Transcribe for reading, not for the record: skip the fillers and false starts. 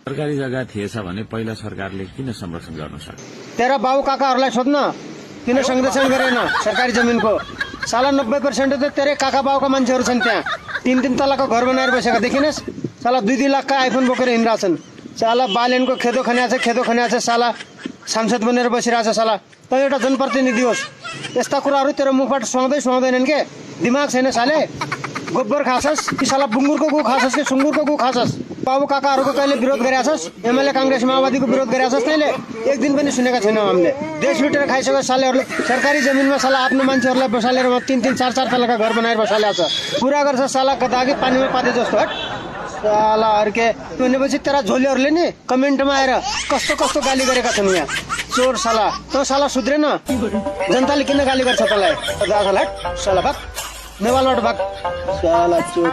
सरकारी जग्गा थिएछ भने पहिला सरकारले किन संरक्षण गर्न सक्यो? तेरा बाउ काकाहरूलाई सोध्न किन संरक्षण गरेन सरकारी जमिनको? साला 90% त तेरै काका बाउका मान्छेहरू छन् त्यहाँ। 3-3 तलाको घर बनाएर बसेका देखिनस्? साला 2-2 लाखका आइफोन बोकेर हिँडिरहेछन्। साला बालेनको खेदो खन्या छ साला सांसद बनेर बसिरहेछ साला। त एउटा जनप्रतिनिधि होस्, यस्ता कुराहरू तेरो मुखबाट सुहाउँदैनन् के? दिमाग छैन साले? गोबर खाछस् कि साला बुङ्गुरको गु खाछस् कि सुँगुरको गु खाछस्? बाबु काकाहरूको कहिले विरोध गरेछस्? एमएलए कांग्रेस माओवादीको विरोध गरेछस् तैँले? एक दिन पनि सुनेका छैनौँ हामीले। देश लुटेर खाइसक्यो सालेहरूले। सरकारी जमिनमा साला आफ्नो मान्छेहरूलाई बसालेर 3-3, 4-4 तलाका घर बनाएर बसालेको छ। पुरा गर्छ साला दागी पानीमा पाते जस्तो। हट साला अर्के भनेपछि तेरा झोलीहरूले नि कमेन्टमा आएर कस्तो कस्तो गाली गरेका छन् यहाँ। चोर साला, तँ साला सुध्रेन? जनताले किन गाली गर्छ तँलाई? हट साला भाग नेपालबाट भाग साला चोर।